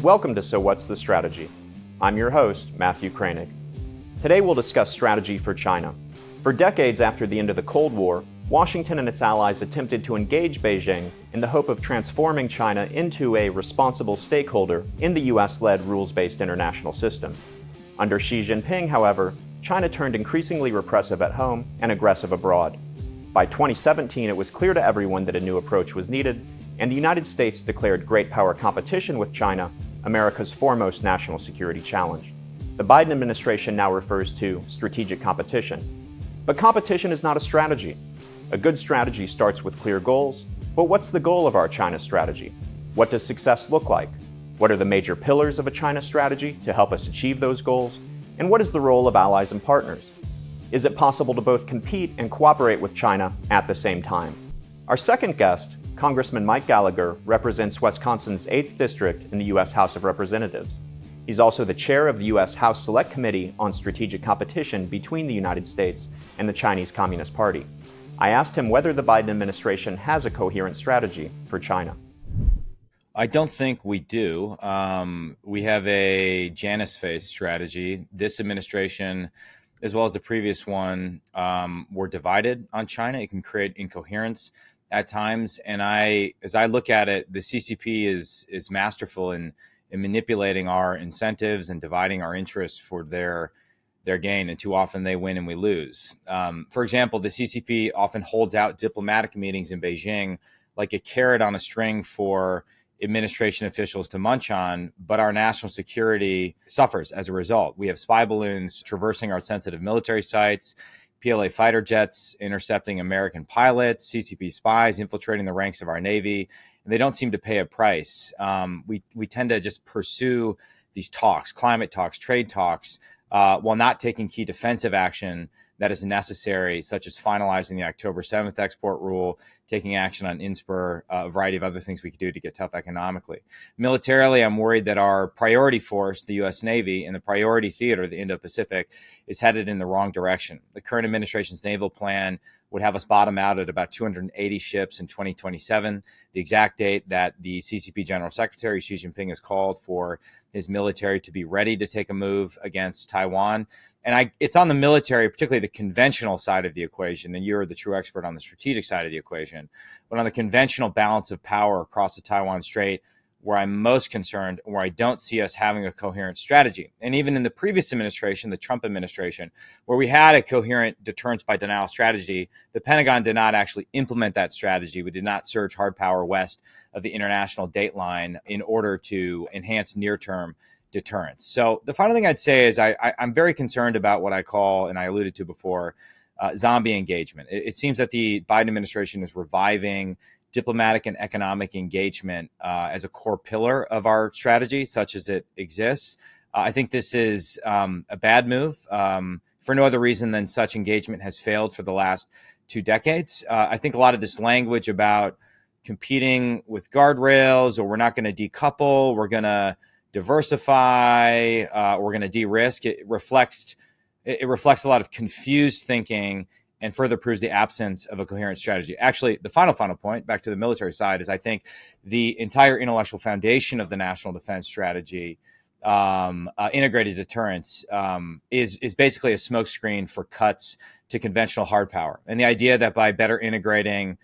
Welcome to So What's the Strategy? I'm your host, Matthew Kroenig. Today we'll discuss strategy for China. For decades after the end of the Cold War, Washington and its allies attempted to engage Beijing in the hope of transforming China into a responsible stakeholder in the US-led rules-based international system. Under Xi Jinping, however, China turned increasingly repressive at home and aggressive abroad. By 2017, it was clear to everyone that a new approach was needed, and the United States declared great power competition with China America's foremost national security challenge. The Biden administration now refers to strategic competition. But competition is not a strategy. A good strategy starts with clear goals. But what's the goal of our China strategy? What does success look like? What are the major pillars of a China strategy to help us achieve those goals? And what is the role of allies and partners? Is it possible to both compete and cooperate with China at the same time? Our second guest, Congressman Mike Gallagher, represents Wisconsin's 8th District in the U.S. House of Representatives. He's also the chair of the U.S. House Select Committee on Strategic Competition between the United States and the Chinese Communist Party. I asked him whether the Biden administration has a coherent strategy for China. I don't think we do. We have a Janus phase strategy. This administration, as well as the previous one, were divided on China. It can create incoherence at times. And as I look at it, the CCP is masterful in manipulating our incentives and dividing our interests for their gain. And too often they win and we lose. For example, the CCP often holds out diplomatic meetings in Beijing like a carrot on a string for administration officials to munch on, but our national security suffers as a result. We have spy balloons traversing our sensitive military sites, PLA fighter jets intercepting American pilots, CCP spies infiltrating the ranks of our Navy, and they don't seem to pay a price. We tend to just pursue these talks, climate talks, trade talks, while not taking key defensive action that is necessary, such as finalizing the October 7th export rule, taking action on INSPIR, a variety of other things we could do to get tough economically. Militarily, I'm worried that our priority force, the U.S. Navy, and the priority theater, the Indo-Pacific, is headed in the wrong direction. The current administration's naval plan would have us bottom out at about 280 ships in 2027, the exact date that the CCP General Secretary Xi Jinping has called for his military to be ready to take a move against Taiwan. And it's on the military, particularly the conventional side of the equation, and you're the true expert on the strategic side of the equation. But on the conventional balance of power across the Taiwan Strait, where I'm most concerned, where I don't see us having a coherent strategy. And even in the previous administration, the Trump administration, where we had a coherent deterrence by denial strategy, the Pentagon did not actually implement that strategy. We did not surge hard power west of the international date line in order to enhance near-term deterrence. So the final thing I'd say is I'm very concerned about what I call, and I alluded to before, zombie engagement. It seems that the Biden administration is reviving diplomatic and economic engagement as a core pillar of our strategy, such as it exists. I think this is a bad move for no other reason than such engagement has failed for the last 2 decades. I think a lot of this language about competing with guardrails, or we're not going to decouple, we're going to diversify, we're going to de-risk, it reflects a lot of confused thinking and further proves the absence of a coherent strategy. Actually, the final point, back to the military side, is I think the entire intellectual foundation of the national defense strategy, integrated deterrence, is basically a smokescreen for cuts to conventional hard power. And the idea that by better integrating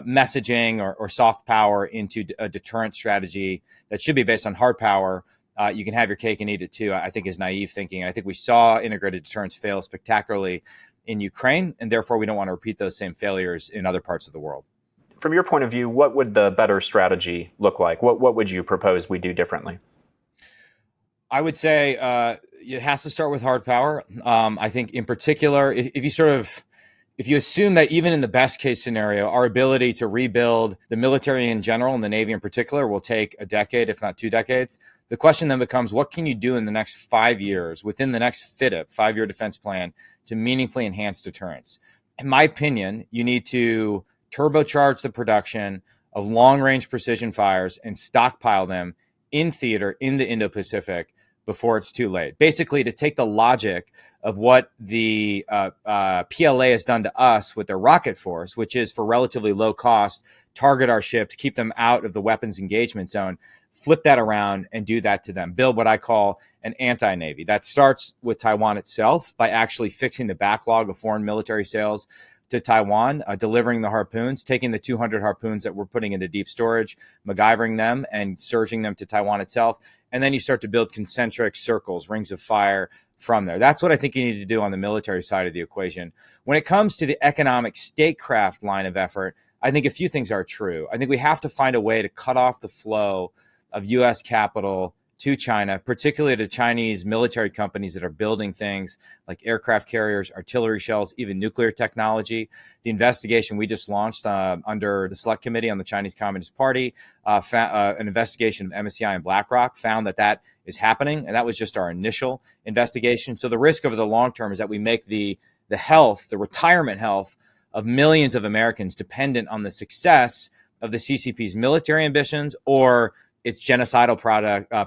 messaging or soft power into a deterrent strategy that should be based on hard power, you can have your cake and eat it too, I think is naive thinking. I think we saw integrated deterrence fail spectacularly in Ukraine, and therefore we don't want to repeat those same failures in other parts of the world. From your point of view, what would the better strategy look like? What would you propose we do differently? I would say it has to start with hard power. I think in particular, if you assume that even in the best case scenario, our ability to rebuild the military in general and the Navy in particular will take a decade, if not 2 decades, the question then becomes, what can you do in the next 5 years within the next FYDP, 5-year defense plan, to meaningfully enhance deterrence? In my opinion, you need to turbocharge the production of long-range precision fires and stockpile them in theater in the Indo-Pacific before it's too late. Basically, to take the logic of what the PLA has done to us with their rocket force, which is for relatively low cost, target our ships, keep them out of the weapons engagement zone, flip that around and do that to them. Build what I call an anti-Navy. That starts with Taiwan itself by actually fixing the backlog of foreign military sales to Taiwan, delivering the harpoons, taking the 200 harpoons that we're putting into deep storage, MacGyvering them and surging them to Taiwan itself. And then you start to build concentric circles, rings of fire from there. That's what I think you need to do on the military side of the equation. When it comes to the economic statecraft line of effort, I think a few things are true. I think we have to find a way to cut off the flow of U.S. capital to China, particularly to Chinese military companies that are building things like aircraft carriers, artillery shells, even nuclear technology. The investigation we just launched under the Select Committee on the Chinese Communist Party, an investigation of MSCI and BlackRock found that that is happening, and that was just our initial investigation. So the risk over the long term is that we make the health, the retirement health of millions of Americans dependent on the success of the CCP's military ambitions or its genocidal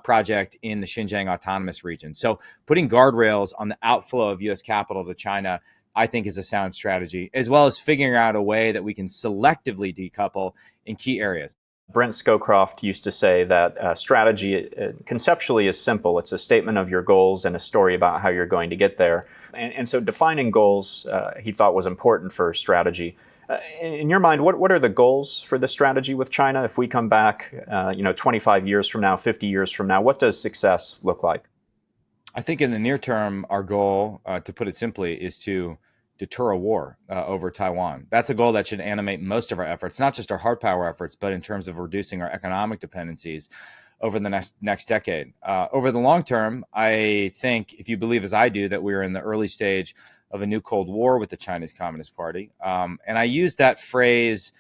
project in the Xinjiang Autonomous Region. So putting guardrails on the outflow of U.S. capital to China, I think, is a sound strategy, as well as figuring out a way that we can selectively decouple in key areas. Brent Scowcroft used to say that strategy conceptually is simple. It's a statement of your goals and a story about how you're going to get there. And so defining goals, he thought, was important for strategy. In your mind, what are the goals for the strategy with China? If we come back, 25 years from now, 50 years from now, what does success look like? I think in the near term, our goal, to put it simply, is to deter a war over Taiwan. That's a goal that should animate most of our efforts, not just our hard power efforts, but in terms of reducing our economic dependencies over the next decade. Over the long term, I think, if you believe as I do, that we're in the early stage of a new Cold War with the Chinese Communist Party. And I use that phrase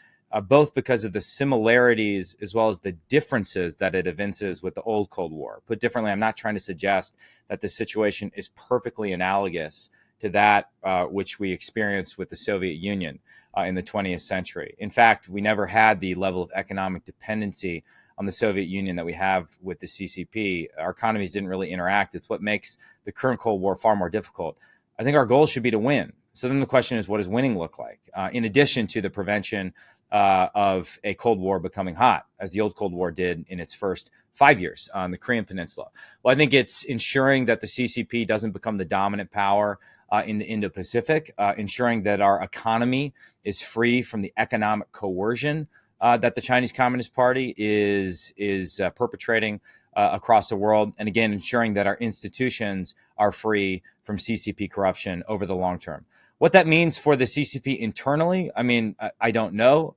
both because of the similarities as well as the differences that it evinces with the old Cold War. Put differently, I'm not trying to suggest that the situation is perfectly analogous to that which we experienced with the Soviet Union in the 20th century. In fact, we never had the level of economic dependency on the Soviet Union that we have with the CCP. Our economies didn't really interact. It's what makes the current Cold War far more difficult. I think our goal should be to win. So then the question is, what does winning look like? In addition to the prevention of a Cold War becoming hot, as the old Cold War did in its first 5 years on the Korean Peninsula. Well, I think it's ensuring that the CCP doesn't become the dominant power in the Indo-Pacific, ensuring that our economy is free from the economic coercion that the Chinese Communist Party is perpetrating across the world, and again, ensuring that our institutions are free from CCP corruption over the long term. What that means for the CCP internally, I mean, I don't know.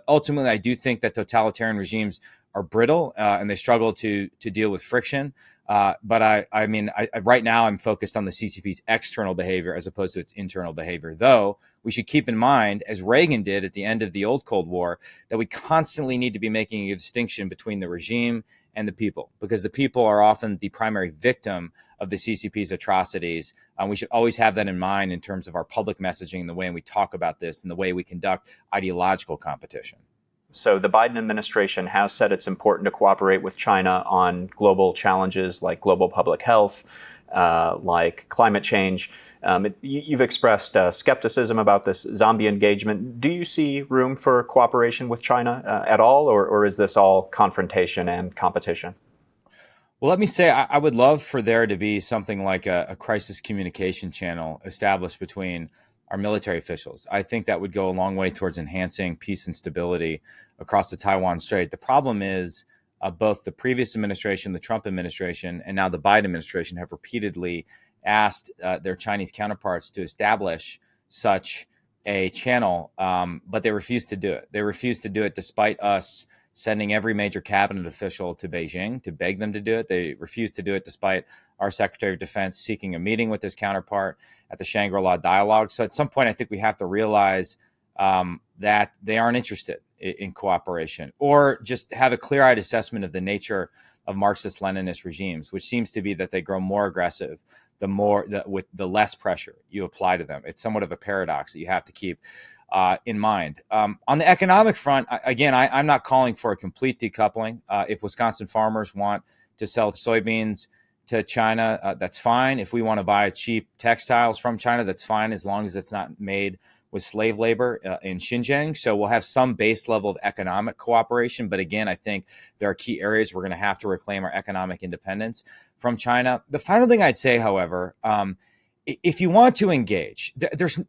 Ultimately, I do think that totalitarian regimes are brittle and they struggle to deal with friction. But I mean, right now I'm focused on the CCP's external behavior as opposed to its internal behavior. Though we should keep in mind, as Reagan did at the end of the old Cold War, that we constantly need to be making a distinction between the regime and the people, because the people are often the primary victim of the CCP's atrocities. We should always have that in mind in terms of our public messaging and the way we talk about this and the way we conduct ideological competition. So the Biden administration has said it's important to cooperate with China on global challenges like global public health, like climate change. You've expressed skepticism about this zombie engagement. Do you see room for cooperation with China at all, or is this all confrontation and competition? Well, let me say, I would love for there to be something like a crisis communication channel established between our military officials. I think that would go a long way towards enhancing peace and stability across the Taiwan Strait. The problem is both the previous administration, the Trump administration, and now the Biden administration have repeatedly asked their Chinese counterparts to establish such a channel, but they refuse to do it. They refuse to do it despite us sending every major cabinet official to Beijing to beg them to do it. They refuse to do it despite our Secretary of Defense seeking a meeting with his counterpart at the Shangri-La Dialogue. So at some point, I think we have to realize that they aren't interested in cooperation, or just have a clear-eyed assessment of the nature of Marxist-Leninist regimes, which seems to be that they grow more aggressive with the less pressure you apply to them. It's somewhat of a paradox that you have to keep in mind. On the economic front, again, I'm not calling for a complete decoupling. If Wisconsin farmers want to sell soybeans to China, that's fine. If we want to buy cheap textiles from China, that's fine, as long as it's not made with slave labor in Xinjiang. So we'll have some base level of economic cooperation. But again, I think there are key areas we're going to have to reclaim our economic independence from China. The final thing I'd say, however, if you want to engage, there's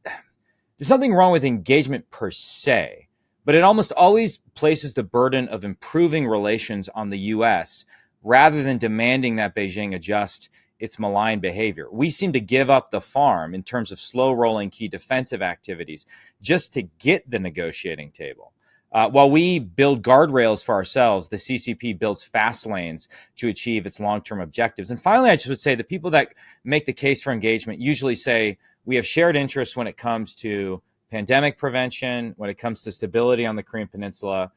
nothing wrong with engagement per se, but it almost always places the burden of improving relations on the U.S. rather than demanding that Beijing adjust its malign behavior. We seem to give up the farm in terms of slow rolling key defensive activities just to get the negotiating table. While we build guardrails for ourselves, the CCP builds fast lanes to achieve its long-term objectives. And finally, I just would say the people that make the case for engagement usually say we have shared interests when it comes to pandemic prevention, when it comes to stability on the Korean Peninsula,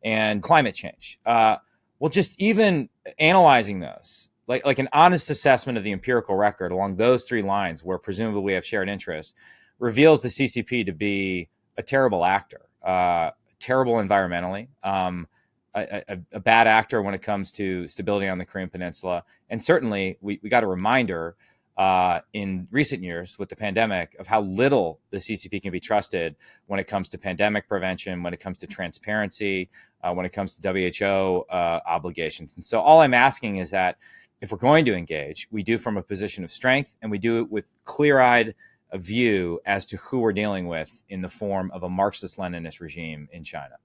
and climate change. Well, just even analyzing those, like an honest assessment of the empirical record along those three lines where presumably we have shared interests, reveals the CCP to be a terrible actor, terrible environmentally, a bad actor when it comes to stability on the Korean Peninsula. And certainly we got a reminder in recent years with the pandemic of how little the CCP can be trusted when it comes to pandemic prevention, when it comes to transparency, when it comes to WHO obligations. And so all I'm asking is that if we're going to engage, we do from a position of strength, and we do it with clear-eyed view as to who we're dealing with in the form of a Marxist-Leninist regime in China.